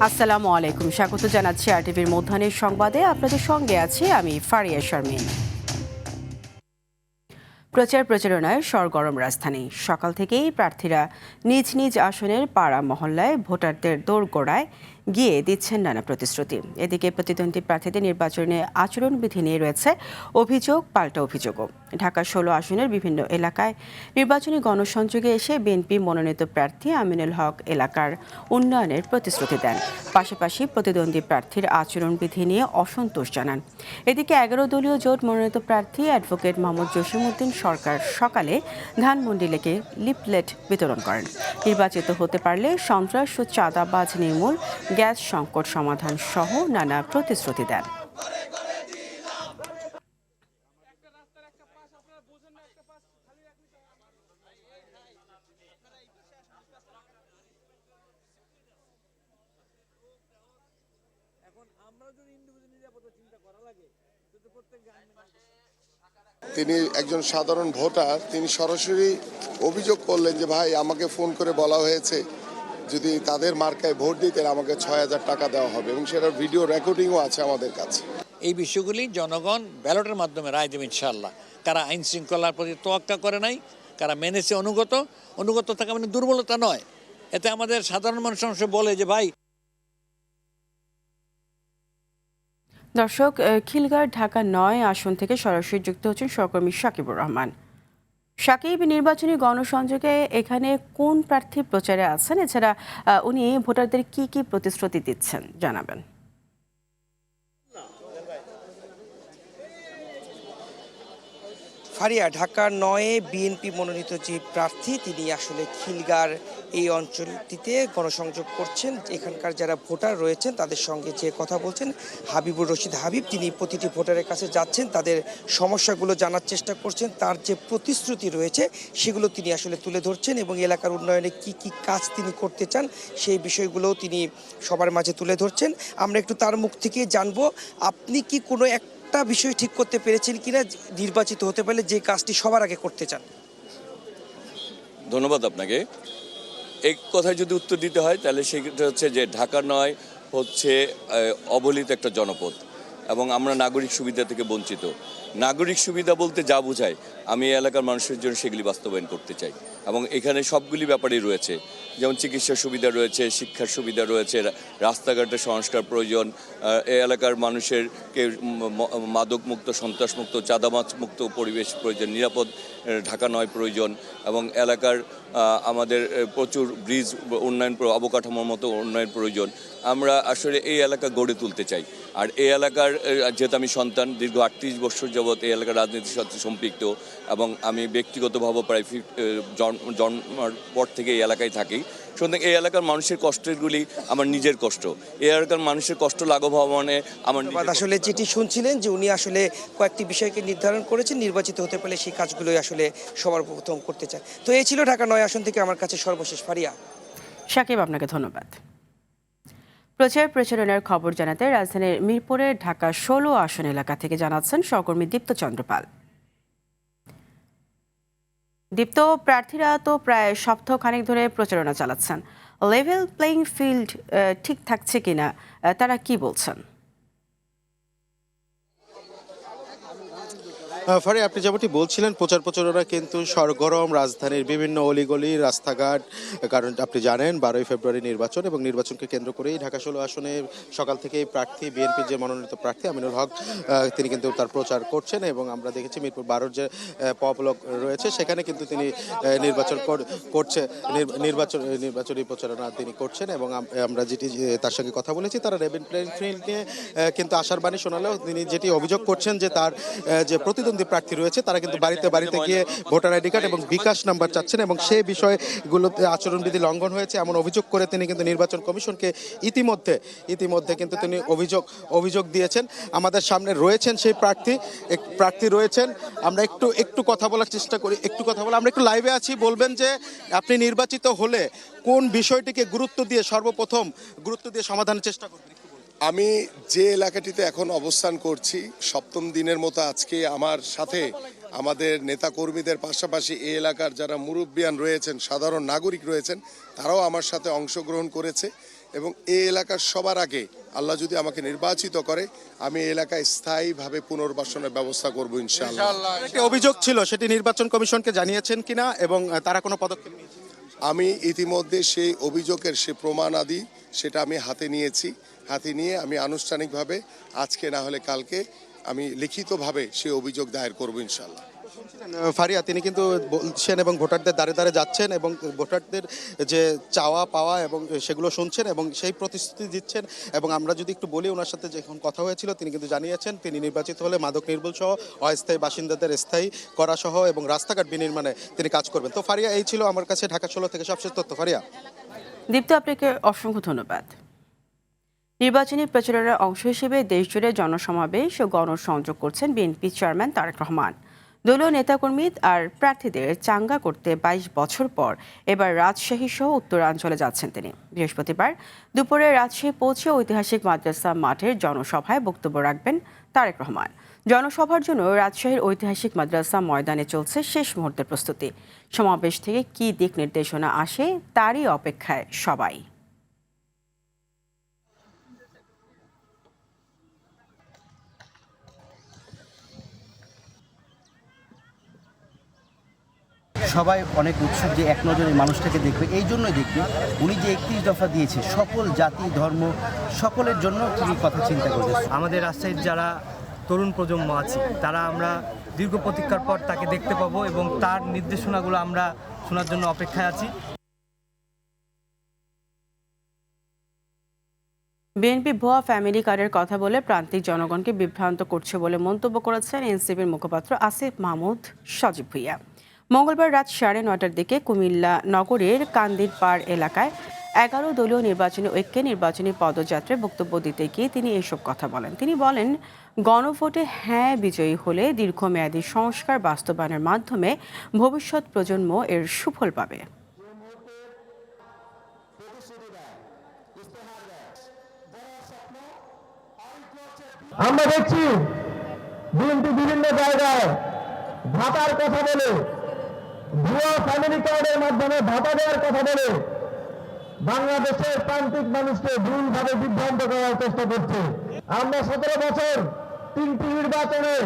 আসসালামু আলাইকুম, স্বাগত জানাচ্ছি আরটিভির মধ্যাহ্নের সংবাদে। আপনাদের সঙ্গে আছি আমি ফারিয়া শারমিন। প্রচারণায় সরগরম রাজধানী। সকাল থেকেই প্রার্থীরা নিজ নিজ আসনের পাড়া মহল্লায় ভোটারদের দোরগোড়ায় গিয়ে দিচ্ছেন নানা প্রতিশ্রুতি। এদিকে প্রতিদ্বন্দ্বী প্রার্থীদের নির্বাচনে আচরণবিধি নিয়ে রয়েছে অভিযোগ পাল্টা অভিযোগও। ঢাকা 16 আসনের বিভিন্ন এলাকায় নির্বাচনী গণসংযোগে এসে বিএনপি মনোনীত প্রার্থী আমিনুল হক এলাকার উন্নয়নের প্রতিশ্রুতি দেন। পাশাপাশি প্রতিদ্বন্দ্বী প্রার্থীর আচরণবিধি নিয়ে অসন্তোষ জানান। এদিকে 11 দলীয় জোট মনোনীত প্রার্থী অ্যাডভোকেট মোহাম্মদ জসিমউদ্দিন সরকার সকালে ধানমন্ডি লেকে লিফলেট বিতরণ করেন। নির্বাচিত হতে পারলে সন্ত্রাস ও চাঁদাবাজ নির্মূল, গ্যাস সংকট সমাধান সহ নানা প্রতিশ্রুতি দেন। তিনি একজন সাধারণ ভোটার, তিনি সরাসরি অভিযোগ করলেন যে ভাই আমাকে ফোন করে বলা হয়েছে যদি তাদের মার্কায় ভোট দিতেন আমাকে ৬,০০০ টাকা দেওয়া হবে, এবং সেটার ভিডিও রেকর্ডিংও আছে আমাদের কাছে। এই বিষয়গুলি জনগণ ব্যালটের মাধ্যমে রায় দেবে ইনশাআল্লাহ। কারা আইন শৃঙ্খলার প্রতি তোয়াক্কা করে নাই, কারা মেনেছে অনুগত থাকা মানে দুর্বলতা নয়। এতে আমাদের সাধারণ মানুষ বলে যে ভাই। দর্শক, খিলগাঁও ঢাকা 9 আসন থেকে সরাসরি যুক্ত হচ্ছেন সহকর্মী সাকিবুর রহমান। সাকিব, নির্বাচনী গণসংযোগে এখানে কোন প্রার্থী প্রচারে আছেন? এছাড়া উনি ভোটারদের কি কি প্রতিশ্রুতি দিচ্ছেন জানাবেন। ফারিয়া, ঢাকা 9-এ বিএনপি মনোনীত যে প্রার্থী তিনি আসলে খিলগাঁর এই অঞ্চলটিতে গণসংযোগ করছেন। এখানকার যারা ভোটার রয়েছেন তাদের সঙ্গে যে কথা বলছেন হাবিবুর রশিদ হাবিব, তিনি প্রতিটি ভোটারের কাছে যাচ্ছেন, তাদের সমস্যাগুলো জানার চেষ্টা করছেন, তার যে প্রতিশ্রুতি রয়েছে সেগুলো তিনি আসলে তুলে ধরছেন এবং এলাকার উন্নয়নে কি কি কাজ তিনি করতে চান সেই বিষয়গুলোও তিনি সবার মাঝে তুলে ধরছেন। আমরা একটু তার মুখ থেকে জানবো, আপনি কি কোনো একটা বিষয় ঠিক করতে পেরেছেন কিনা নির্বাচিত হতে পারলে যে কাজটি সবার আগে করতে চান? ধন্যবাদ আপনাকে। এই কথায় যদি উত্তর দিতে হয় তাহলে সেটা হচ্ছে যে ঢাকা 9 হচ্ছে অবহেলিত একটা জনপদ এবং আমরা নাগরিক সুবিধা থেকে বঞ্চিত। নাগরিক সুবিধা বলতে যা বোঝায় আমি এই এলাকার মানুষের জন্য সেগুলি বাস্তবায়ন করতে চাই এবং এখানে সবগুলি ব্যাপারই রয়েছে, যেমন চিকিৎসা সুবিধা রয়েছে, শিক্ষার সুবিধা রয়েছে, রাস্তাঘাটের সংস্কার প্রয়োজন, এই এলাকার মানুষেরকে মাদকমুক্ত, সন্ত্রাসমুক্ত, চাঁদাবাজ মুক্ত পরিবেশ প্রয়োজন, নিরাপদ ঢাকা 9 প্রয়োজন এবং এলাকার আমাদের প্রচুর ব্রিজ উন্নয়ন, অবকাঠামোর মতো উন্নয়ন প্রয়োজন। আমরা আসলে এই এলাকা গড়ে তুলতে চাই। আর এই এলাকার যেহেতু আমি সন্তান, দীর্ঘ 38 বছর যাবৎ এই এলাকার রাজনীতির সাথে সম্পৃক্ত এবং আমি ব্যক্তিগতভাবে প্রায় জন্মের পর থেকে এই এলাকায় থাকি, সুতরাং এই এলাকার মানুষের কষ্টেরগুলি আমার নিজের কষ্ট। এই এলাকার মানুষের কষ্ট লাঘব হওয়া মানে আমার আসলে যেটি শুনছিলেন যে উনি আসলে কয়েকটি বিষয়কে নির্ধারণ করেছেন, নির্বাচিত হতে পারলে সেই কাজগুলোই আসলে সবার প্রথম করতে চান। তো এই ছিল ঢাকা 9 আসন থেকে আমার কাছে সর্বশেষ। ফারিয়া। সাকিব, আপনাকে ধন্যবাদ। প্রচারণার খবর জানাতে রাজধানীর মিরপুরের ঢাকা 16 আসন এলাকা থেকে জানাচ্ছেন সহকর্মী দীপ্ত চন্দ্রপাল। দীপ্ত, প্রার্থীরা তো প্রায় সপ্তাহখানেক ধরে প্রচারণা চালাচ্ছেন। লেভেল প্লেইং ফিল্ড ঠিক থাকছে কিনা, তারা কি বলছেন? ফারি, আপনি যেমনটি বলছিলেন প্রচারণা কিন্তু সরগরম রাজধানীর বিভিন্ন অলিগলি, রাস্তাঘাট, কারণ আপনি জানেন 12ই ফেব্রুয়ারি নির্বাচন এবং নির্বাচনকে কেন্দ্র করেই ঢাকা 16 আসনে সকাল থেকেই প্রার্থী বিএনপির যে মনোনীত প্রার্থী আমিনুল হক তিনি কিন্তু তার প্রচার করছেন এবং আমরা দেখেছি মিরপুর 12-র যে পবলক রয়েছে সেখানে কিন্তু তিনি নির্বাচনী প্রচারণা তিনি করছেন এবং আমরা যেটি তার সঙ্গে কথা বলেছি তারা লেভেল প্লেইং ফিল্ড নিয়ে কিন্তু আশার বাণী শোনালেও তিনি যেটি অভিযোগ করছেন যে তার যে প্রতিদ্বন্দ্বী প্রার্থী রয়েছে তারা কিন্তু বাড়িতে বাড়িতে গিয়ে ভোটার আইডি কার্ড এবং বিকাশ নাম্বার চাচ্ছেন এবং সেই বিষয়গুলোতে আচরণবিধি লঙ্ঘন হয়েছে এমন অভিযোগ করে তিনি কিন্তু নির্বাচন কমিশনকে ইতিমধ্যে কিন্তু তিনি অভিযোগ দিয়েছেন। আমাদের সামনে রয়েছেন সেই প্রার্থী রয়েছেন, আমরা একটু কথা বলার চেষ্টা করি। আমরা একটু লাইভে আছি, বলবেন যে আপনি নির্বাচিত হলে কোন বিষয়টিকে সর্বপ্রথম গুরুত্ব দিয়ে সমাধানের চেষ্টা করবেন? আমি যে এলাকাটিতে এখন অবস্থান করছি, সপ্তম দিনের মতো আজকে আমার সাথে আমাদের নেতাকর্মীদের পাশাপাশি এই এলাকার যারা মুরব্বিয়ান রয়েছেন, সাধারণ নাগরিক রয়েছেন, তারাও আমার সাথে অংশগ্রহণ করেছে এবং এই এলাকার সবার আগে আল্লাহ যদি আমাকে নির্বাচিত করে আমি এই এলাকায় স্থায়ীভাবে পুনর্বাসনের ব্যবস্থা করব ইনশাআল্লাহ। একটি অভিযোগ ছিল, সেটি নির্বাচন কমিশনকে জানিয়েছেন কিনা এবং তারা কোনো পদক্ষেপ নিয়েছে? আমি ইতিমধ্যে সেই অভিযোগের সে প্রমাণাদি সেটা আমি হাতে নিয়েছি। হাতে নিয়ে আমি আনুষ্ঠানিকভাবে আজকে না হলে কালকে আমি লিখিতভাবে সেই অভিযোগ দায়ের করব ইনশাআল্লাহ। ফারিয়া, তিনি কিন্তু বলছেন এবং ভোটারদের দ্বারে দ্বারে যাচ্ছেন এবং ভোটারদের যে চাওয়া পাওয়া এবং সেগুলো শুনছেন এবং সেই প্রতিশ্রুতি দিচ্ছেন। এবং আমরা যদি একটু বলি, ওনার সাথে যখন কথা হয়েছিল তিনি কিন্তু জানিয়েছেন তিনি নির্বাচিত হলে মাদক নির্মূল সহ অস্থায়ী বাসিন্দাদের স্থায়ী করা সহ এবং রাস্তাঘাট বিনির্মাণে তিনি কাজ করবেন। তো ফারিয়া, এই ছিল আমার কাছে ঢাকা 16 থেকে সবশেষ তথ্য। ফারিয়া। দীপ্ত, আপনাকে অসংখ্য ধন্যবাদ। নির্বাচনী প্রচারের অংশ হিসেবে দেশজুড়ে জনসমাবেশ ও গণসংযোগ করছেন বিএনপি চেয়ারম্যান তারেক রহমান। দলীয় নেতাকর্মী আর প্রার্থীদের চাঙ্গা করতে 22 বছর পর এবার রাজশাহী সহ উত্তরাঞ্চলে যাচ্ছেন তিনি। বৃহস্পতিবার দুপুরে রাজশাহী পৌঁছে ঐতিহাসিক মাদ্রাসা মাঠের জনসভায় বক্তব্য রাখবেন তারেক রহমান। জনসভার জন্য রাজশাহীর ঐতিহাসিক মাদ্রাসা ময়দানে চলছে শেষ মুহূর্তের প্রস্তুতি। সমাবেশ থেকে কী দিক নির্দেশনা আসে তারই অপেক্ষায় সবাই। সবাই অনেক উৎসুক যে এক নজরে মানুষটাকে দেখবে, এই জন্যই দেখবে উনি যে 31 দফা দিয়েছে সকল জাতি ধর্ম সকলের জন্য তিনি কথা চিন্তা করবে। আমাদের রাজশাহীর যারা তরুণ প্রজন্ম আছে তারা আমরা দীর্ঘ প্রতীক্ষার পর তাকে দেখতে পাবো এবং তার নির্দেশনাগুলো আমরা শোনার জন্য অপেক্ষায় আছি। বিএনপি ভুয়া ফ্যামিলি কার্ডের কথা বলে প্রান্তিক জনগণকে বিভ্রান্ত করছে বলে মন্তব্য করেছেন এনসিপির মুখপাত্র আসিফ মাহমুদ সজীব ভুইয়া। মঙ্গলবার রাত 9:30টার দিকে কুমিল্লা নগরের কান্দির পাড় এলাকায় 11 দলীয় নির্বাচনী ঐক্যে নির্বাচনী পদযাত্রায় বক্তব্য দিতে গিয়ে তিনি এসব কথা বলেন। তিনি বলেন, গণভোটে হ্যাঁ বিজয়ী হলে দীর্ঘমেয়াদী সংস্কার বাস্তবায়নের মাধ্যমে ভবিষ্যৎ প্রজন্ম এর সুফল পাবে। আমরা দেখছি বিএনপি বিভিন্ন জায়গায় ভাতার কথা বলে, ভুয়া ফ্যামিলি কার্ডের মাধ্যমে ভাতা দেওয়ার কথা বলে বাংলাদেশের প্রান্তিক মানুষকে ভুলভাবে বিভ্রান্ত করার চেষ্টা করছে। আমরা 17 বছর 3টি নির্বাচনে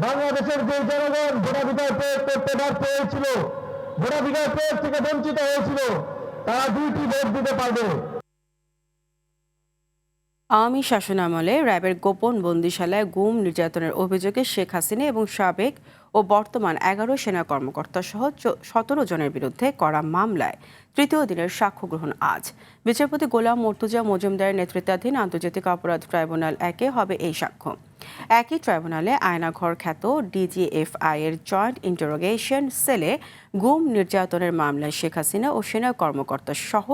বাংলাদেশের যে জনগণ ভোটাধিকার প্রয়োগ করতে ব্যর্থ হয়েছিল, ভোটাধিকার প্রয়োগ থেকে বঞ্চিত হয়েছিল, তারা 2টি ভোট দিতে পারবে। আওয়ামী শাসনামলে র্যাবের গোপন বন্দিশালায় গুম নির্যাতনের অভিযোগে শেখ হাসিনা এবং সাবেক ও বর্তমান 11 সেনা কর্মকর্তা সহ 17 জনের বিরুদ্ধে করা মামলায় তৃতীয় দিনের সাক্ষ্য গ্রহণ আজ। বিচারপতি গোলাম মর্তুজা মজুমদারের নেতৃত্বাধীন আন্তর্জাতিক অপরাধ ট্রাইব্যুনাল 1-এ হবে এই সাক্ষ্য। একই ট্রাইব্যুনালে আয়নাঘর খ্যাত ডিজিএফআই এর জয়েন্ট ইন্টারোগেশন সেলে গুম নির্যাতনের মামলায় শেখ হাসিনা ও সেনা কর্মকর্তা সহ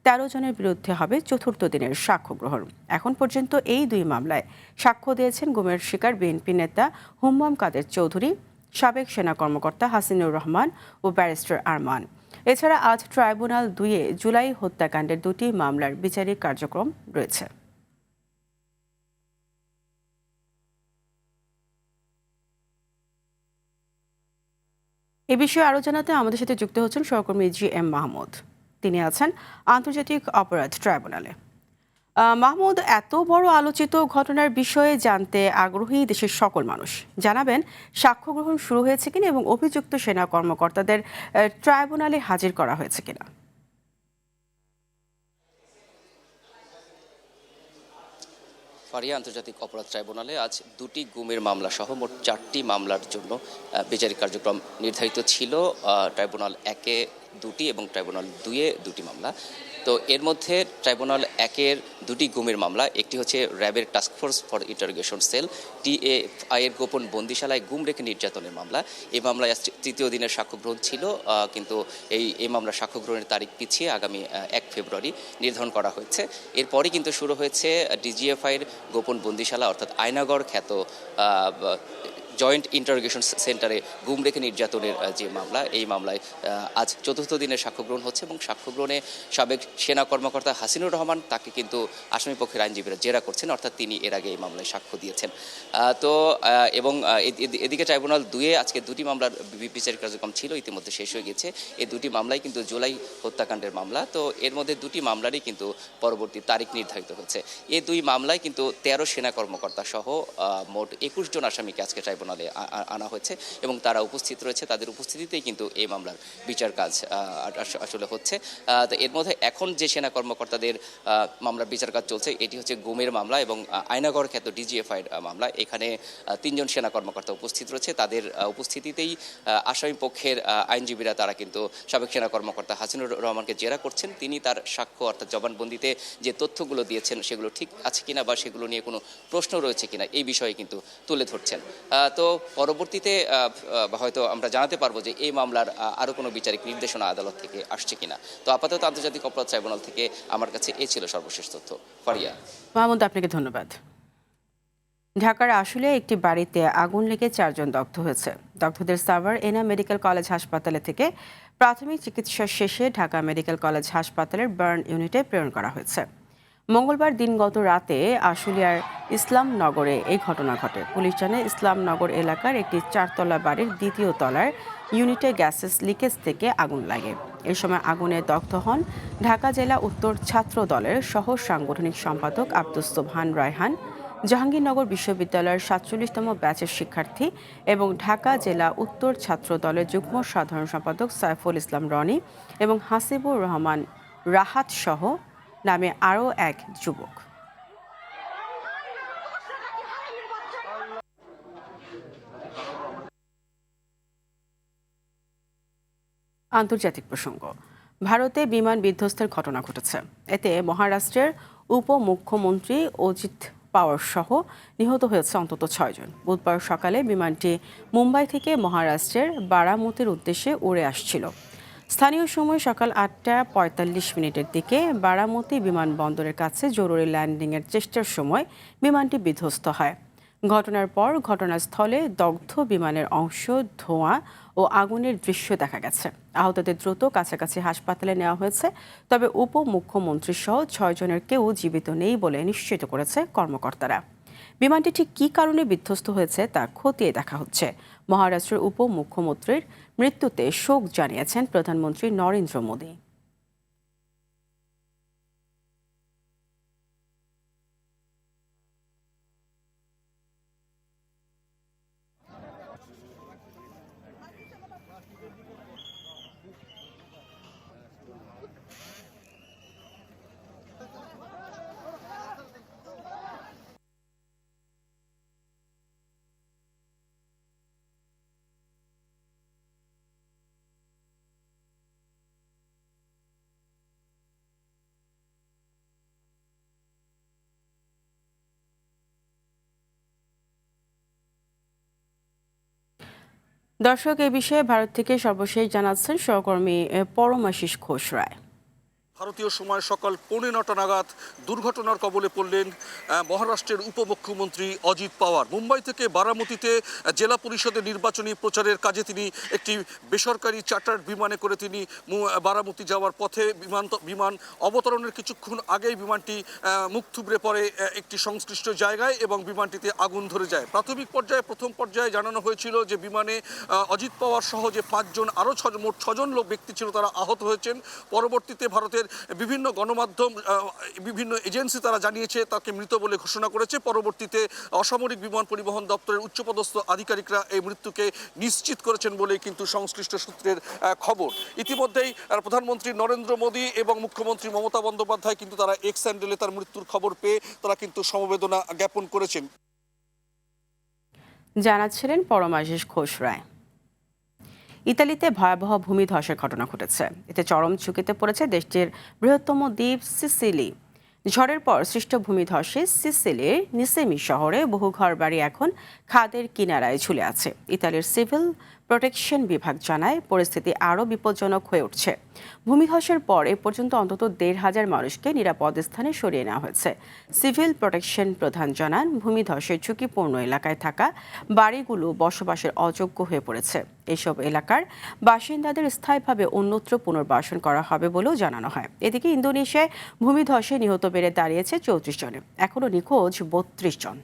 13 জনের বিরুদ্ধে হবে চতুর্থ দিনের সাক্ষ্য গ্রহণ। এখন পর্যন্ত এই 2 মামলায় সাক্ষ্য দিয়েছেন গুমের শিকার বিএনপি নেতা হুম্মাম কাদের চৌধুরী, সাবেক সেনা কর্মকর্তা হাসিনুর রহমান ও ব্যারিস্টার আরমান। এছাড়া আজ ট্রাইব্যুনাল 2-এ জুলাই হত্যাকাণ্ডের 2টি মামলার বিচারিক কার্যক্রম রয়েছে। এ বিষয়ে আরও জানাতে আমাদের সাথে যুক্ত হচ্ছেন সহকর্মী GM মাহমুদ। তিনি আছেন আন্তর্জাতিক অপরাধ ট্রাইব্যুনালে। মাহমুদ, এত বড় আলোচিত ঘটনার বিষয়ে জানতে আগ্রহী দেশের সকল মানুষ। জানাবেন সাক্ষ্য গ্রহণ শুরু হয়েছে কিনা এবং অভিযুক্ত সেনা কর্মকর্তাদের ট্রাইব্যুনালে হাজির করা হয়েছে কিনা। ফারিয়া, আন্তর্জাতিক অপরাধ ট্রাইব্যুনালে আজ 2টি গুমের মামলা সহ মোট 4টি মামলার জন্য বিচারিক কার্যক্রম নির্ধারিত ছিল। ট্রাইব্যুনাল 1-এ 2টি এবং ট্রাইব্যুনাল 2-এ 2টি মামলা। তো এর মধ্যে ট্রাইব্যুনাল 1-এর 2টি গুমের মামলা, একটি হচ্ছে র্যাবের task force for interrogation sell TFI এর গোপন বন্দিশালায় গুম রেখে নির্যাতনের মামলা। এই মামলায় তৃতীয় দিনের সাক্ষ্য গ্রহণ ছিল, কিন্তু এই মামলার সাক্ষ্য গ্রহণের তারিখ পিছিয়ে আগামী 1 ফেব্রুয়ারি নির্ধারণ করা হয়েছে। এরপরই কিন্তু শুরু হয়েছে DGFI এর গোপন বন্দিশালা অর্থাৎ আয়নাগড় খ্যাত জয়েন্ট ইন্টারোগেশন সেন্টারে গুম রেখে নির্যাতনের যে মামলা, এই মামলায় আজ ৪র্থ দিনের সাক্ষ্য গ্রহণ হচ্ছে এবং সাক্ষ্য গ্রহণে সাবেক সেনা কর্মকর্তা হাসিনুর রহমান তাকে কিন্তু আসামিপক্ষের আইনজীবীরা জেরা করছেন, অর্থাৎ তিনি এর আগে এই মামলায় সাক্ষ্য দিয়েছেন। এবং এদিকে ট্রাইব্যুনাল 2-এ আজকে 2টি মামলার বিচারিক কার্যক্রম ছিল, ইতিমধ্যে শেষ হয়ে গেছে। এই 2টি মামলাই কিন্তু জুলাই হত্যাকাণ্ডের মামলা, তো এর মধ্যে 2টি মামলারই কিন্তু পরবর্তী তারিখ নির্ধারিত হচ্ছে। এই 2 মামলায় কিন্তু 13 সেনা কর্মকর্তা সহ মোট 21 জন আসামিকে আজকে ট্রাইব্যুনালে আনা হয়েছে এবং তারা উপস্থিত রয়েছে। তাদের উপস্থিতিতেই কিন্তু এই মামলার বিচার কাজ আসলে হচ্ছে। তো এর মধ্যে এখন যে সেনা কর্মকর্তাদের মামলার বিচার কাজ চলছে, এটি হচ্ছে গুমের মামলা এবং আয়নাগড় খ্যাত ডিজিএফআই মামলা। এখানে 3 জন সেনা কর্মকর্তা উপস্থিত রয়েছে। তাদের উপস্থিতিতেই আসামি পক্ষের আইনজীবীরা তারা কিন্তু সাবেক সেনা কর্মকর্তা হাসিনুর রহমানকে জেরা করছেন। তিনি তার সাক্ষ্য অর্থাৎ জবানবন্দিতে যে তথ্যগুলো দিয়েছেন সেগুলো ঠিক আছে কিনা বা সেগুলো নিয়ে কোনো প্রশ্ন রয়েছে কিনা এই বিষয়ে কিন্তু তুলে ধরছেন। তো পরবর্তীতে হয়তো আমরা জানাতে পারবো যে এই মামলার আরও কোনো বিচারিক নির্দেশনা আদালত থেকে আসছে কিনা। তো আপাতত আন্তর্জাতিক অপরাধ ট্রাইব্যুনাল থেকে আমার কাছে এই ছিল সর্বশেষ তথ্য। ফারিয়া। মাহমুদ, আপনাকে ধন্যবাদ। ঢাকার আশুলিয়ায় একটি বাড়িতে আগুন লেগে 4 জন দগ্ধ হয়েছে। দগ্ধদের সাভার এনাম মেডিকেল কলেজ হাসপাতালে থেকে প্রাথমিক চিকিৎসা শেষে ঢাকা মেডিকেল কলেজ হাসপাতালের বার্ন ইউনিটে প্রেরণ করা হয়েছে। মঙ্গলবার দিনগত রাতে আশুলিয়ার ইসলামনগরে এই ঘটনা ঘটে। পুলিশ জানায় ইসলামনগর এলাকার একটি 4তলা বাড়ির 2য় তলার ইউনিটে গ্যাসেস লিকেজ থেকে আগুন লাগে। এই সময় আগুনে দগ্ধ হন ঢাকা জেলা উত্তর ছাত্র দলের সহ সাংগঠনিক সম্পাদক আব্দুস সোবহান রায়হান, জাহাঙ্গীরনগর বিশ্ববিদ্যালয়ের 47তম ব্যাচের শিক্ষার্থী এবং ঢাকা জেলা উত্তর ছাত্র দলের যুগ্ম সাধারণ সম্পাদক সাইফুল ইসলাম রনি এবং হাসিবুর রহমান রাহাত সহ নামে আরও এক যুবক। আন্তর্জাতিক প্রসঙ্গ, ভারতে বিমান বিধ্বস্তের ঘটনা ঘটেছে। এতে মহারাষ্ট্রের উপমুখ্যমন্ত্রী অজিত পাওয়ার সহ নিহত হয়েছে অন্তত 6 জন। বুধবার সকালে বিমানটি মুম্বাই থেকে মহারাষ্ট্রের বারামতির উদ্দেশ্যে উড়ে আসছিল। স্থানীয় সময় সকাল 8:45 দিকে বারামতি বিমানবন্দরের কাছে জরুরি ল্যান্ডিংয়ের চেষ্টার সময় বিমানটি বিধ্বস্ত হয়। ঘটনার পর ঘটনাস্থলে দগ্ধ বিমানের অংশ, ধোঁয়া ও আগুনের দৃশ্য দেখা গেছে। আহতদের দ্রুত কাছাকাছি হাসপাতালে নেওয়া হয়েছে, তবে উপমুখ্যমন্ত্রী সহ 6 জনের কেউ জীবিত নেই বলে নিশ্চিত করেছে কর্মকর্তারা। বিমানটি ঠিক কী কারণে বিধ্বস্ত হয়েছে তা খতিয়ে দেখা হচ্ছে। মহারাষ্ট্রের উপমুখ্যমন্ত্রীর মৃত্যুতে শোক জানিয়েছেন প্রধানমন্ত্রী নরেন্দ্র মোদী। দর্শক, এই বিষয়ে ভারত থেকে সর্বশেষ জানাচ্ছেন সহকর্মী পরমাশিস ঘোষ রায়। ভারতীয় সময় সকাল 9:45 নাগাদ দুর্ঘটনার কবলে পড়লেন মহারাষ্ট্রের উপমুখ্যমন্ত্রী অজিত পাওয়ার। মুম্বাই থেকে বারামতিতে জেলা পরিষদের নির্বাচনী প্রচারের কাজে তিনি একটি বেসরকারি চার্টার্ড বিমানে করে তিনি বারামতি যাওয়ার পথে বিমান অবতরণের কিছুক্ষণ আগেই বিমানটি মুখ থুবড়ে পড়ে একটি সংশ্লিষ্ট জায়গায় এবং বিমানটিতে আগুন ধরে যায়। প্রাথমিক পর্যায়ে প্রথম পর্যায়ে জানানো হয়েছিল যে বিমানে অজিত পাওয়ার সহ যে 5 জন আরও মোট 6 জন লোক ব্যক্তি ছিল তারা আহত হয়েছেন। পরবর্তীতে ভারতের বিভিন্ন গণমাধ্যম, বিভিন্ন এজেন্সি তারা জানিয়েছে তাকে মৃত বলে ঘোষণা করেছে। পরবর্তীতে অসামরিক বিমান পরিবহন দপ্তরের উচ্চপদস্থ আধিকারিকরা এই মৃত্যুকে নিশ্চিত করেছেন বলেই কিন্তু সংশ্লিষ্ট সূত্রের খবর। ইতিমধ্যেই প্রধানমন্ত্রী নরেন্দ্র মোদী এবং মুখ্যমন্ত্রী মমতা বন্দ্যোপাধ্যায় কিন্তু তারা এক্স হ্যান্ডেলে তার মৃত্যুর খবর পেয়ে তারা কিন্তু সমবেদনা জ্ঞাপন করেছেন। জানাচ্ছিলেন পরমাশিস ঘোষ রায়। ইতালিতে ভয়াবহ ভূমিধসের ঘটনা ঘটেছে। এতে চরম ঝুঁকিতে পড়েছে দেশটির বৃহত্তম দ্বীপ সিসিলি। ঝড়ের পর সৃষ্ট ভূমিধসে সিসিলির নিসেমি শহরে বহু ঘরবাড়ি এখন খাদের কিনারায় ঝুলে আছে। ইতালির সিভিল প্রোটেকশন বিভাগ জানায় পরিস্থিতি আরও বিপজ্জনক হয়ে উঠছে। ভূমিধসের পর এ পর্যন্ত অন্তত ১,৫০০ মানুষকে নিরাপদ স্থানে সরিয়ে নেওয়া হয়েছে। সিভিল প্রোটেকশন প্রধান জানান, ভূমিধসের ঝুঁকিপূর্ণ এলাকায় থাকা বাড়িগুলো বসবাসের অযোগ্য হয়ে পড়েছে। এসব এলাকার বাসিন্দাদের স্থায়ীভাবে অন্যত্র পুনর্বাসন করা হবে বলেও জানানো হয়। এদিকে ইন্দোনেশিয়ায় ভূমিধসে নিহত বেড়ে দাঁড়িয়েছে ৩৪ জনে, এখনও নিখোঁজ ৩২ জন।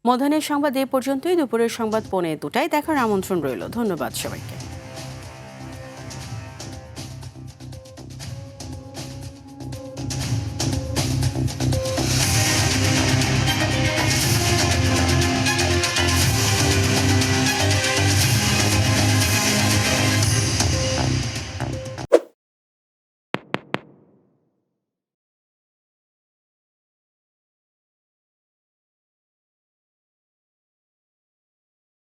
মধ্যাহ্নের সংবাদ এ পর্যন্তই। দুপুরের সংবাদ ১:২টায় দেখার আমন্ত্রণ রইল। ধন্যবাদ সবাইকে।